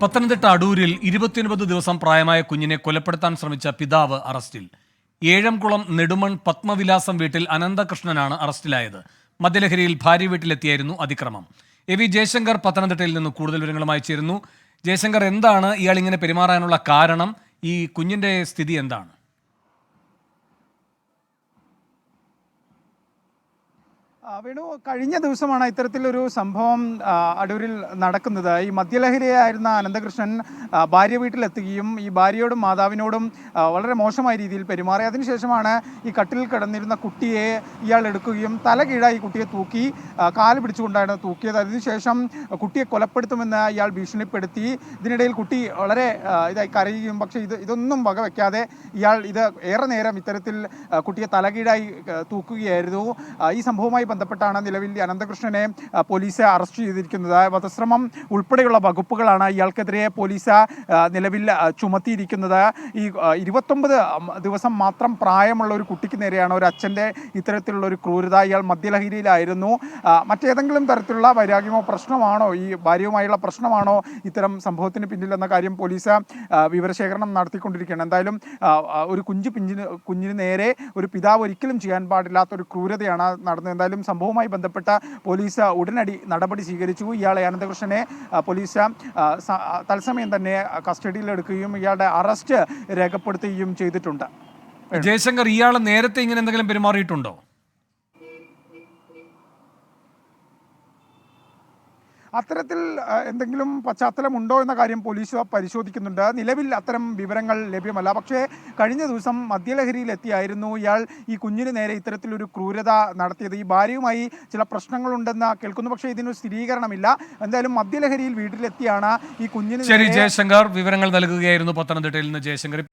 പത്തനംതിട്ട അടൂരിൽ 29 ദിവസം പ്രായമായ കുഞ്ഞിനെ കൊലപ്പെടുത്താൻ ശ്രമിച്ച പിതാവ് അറസ്റ്റിൽ. ഏഴംകുളം നെടുമൺ പത്മവിലാസം വീട്ടിൽ അനന്തകൃഷ്ണനാണ് അറസ്റ്റിലായത്. മദ്യലഹരിയിൽ ഭാര്യ വീട്ടിലെത്തിയായിരുന്നു അതിക്രമം. എ വി ജയശങ്കർ പത്തനംതിട്ടയിൽ നിന്ന് കൂടുതൽ വിവരങ്ങളുമായി ചേരുന്നു. ജയശങ്കർ, എന്താണ് ഇയാൾ ഇങ്ങനെ പെരുമാറാനുള്ള കാരണം? ഈ കുഞ്ഞിന്റെ സ്ഥിതി എന്താണ്? വേണു, കഴിഞ്ഞ ദിവസമാണ് ഇത്തരത്തിലൊരു സംഭവം അടൂരിൽ നടക്കുന്നത്. ഈ മദ്യലഹരിയായിരുന്ന അനന്തകൃഷ്ണൻ ഭാര്യ വീട്ടിലെത്തുകയും ഈ ഭാര്യയോടും മാതാവിനോടും വളരെ മോശമായ രീതിയിൽ പെരുമാറി. അതിനുശേഷമാണ് ഈ കട്ടിലിൽ കിടന്നിരുന്ന കുട്ടിയെ ഇയാൾ എടുക്കുകയും തല കീഴായി കുട്ടിയെ തൂക്കി കാല് പിടിച്ചുകൊണ്ടാണ് തൂക്കിയത്. അതിനുശേഷം കുട്ടിയെ കൊലപ്പെടുത്തുമെന്ന് ഇയാൾ ഭീഷണിപ്പെടുത്തി. ഇതിനിടയിൽ കുട്ടി വളരെ ഇതായി കരയുകയും, പക്ഷേ ഇതൊന്നും വകവെക്കാതെ ഇയാൾ ഏറെ നേരം ഇത്തരത്തിൽ കുട്ടിയെ തലകീഴായി തൂക്കുകയായിരുന്നു. ഈ സംഭവവുമായി ബന്ധപ്പെട്ടാണ് നിലവിൽ അനന്തകൃഷ്ണനെ പോലീസ് അറസ്റ്റ് ചെയ്തിരിക്കുന്നത്. വധശ്രമം ഉൾപ്പെടെയുള്ള വകുപ്പുകളാണ് ഇയാൾക്കെതിരെ പോലീസ് നിലവിൽ ചുമത്തിയിരിക്കുന്നത്. ഈ 29 ദിവസം മാത്രം പ്രായമുള്ള ഒരു കുട്ടിക്ക് നേരെയാണ് ഒരു അച്ഛൻ്റെ ഇത്തരത്തിലുള്ള ഒരു ക്രൂരത. ഇയാൾ മദ്യലഹരിയിലായിരുന്നു. മറ്റേതെങ്കിലും തരത്തിലുള്ള വൈരാഗ്യമോ പ്രശ്നമാണോ, ഈ ഭാര്യയുമായുള്ള പ്രശ്നമാണോ ഇത്തരം സംഭവത്തിന് പിന്നിലെന്ന കാര്യം പോലീസ് വിവരശേഖരണം നടത്തിക്കൊണ്ടിരിക്കുകയാണ്. എന്തായാലും ഒരു കുഞ്ഞിന് നേരെ ഒരു പിതാവ് ഒരിക്കലും ചെയ്യാൻ പാടില്ലാത്തൊരു ക്രൂരതയാണ് നടന്നത്. എന്തായാലും സംഭവവുമായി ബന്ധപ്പെട്ട പോലീസ് ഉടനടി നടപടി സ്വീകരിച്ചു. ഇയാളെ അനന്തകൃഷ്ണനെ പോലീസ് തത്സമയം തന്നെ കസ്റ്റഡിയിലെടുക്കുകയും ഇയാളുടെ അറസ്റ്റ് രേഖപ്പെടുത്തുകയും ചെയ്തിട്ടുണ്ട്. ജയശങ്കർ, ഇയാൾ നേരത്തെ ഇങ്ങനെ എന്തെങ്കിലും പെരുമാറിയിട്ടുണ്ടോ? അത്തരത്തിൽ എന്തെങ്കിലും പശ്ചാത്തലമുണ്ടോ എന്ന കാര്യം പോലീസ് പരിശോധിക്കുന്നുണ്ട്. നിലവിൽ അത്തരം വിവരങ്ങൾ ലഭ്യമല്ല. പക്ഷേ കഴിഞ്ഞ ദിവസം മദ്യലഹരിയിലെത്തിയായിരുന്നു ഇയാൾ ഈ കുഞ്ഞിന് നേരെ ഇത്തരത്തിലൊരു ക്രൂരത നടത്തിയത്. ഈ ഭാര്യയുമായി ചില പ്രശ്നങ്ങളുണ്ടെന്ന് കേൾക്കുന്നു, പക്ഷേ ഇതിനൊരു സ്ഥിരീകരണമില്ല. എന്തായാലും മദ്യലഹരിയിൽ വീട്ടിലെത്തിയാണ് ഈ കുഞ്ഞിന്. ശരി ജയശങ്കർ, വിവരങ്ങൾ നൽകുകയായിരുന്നു പത്തനംതിട്ടയിൽ നിന്ന് ജയശങ്കർ.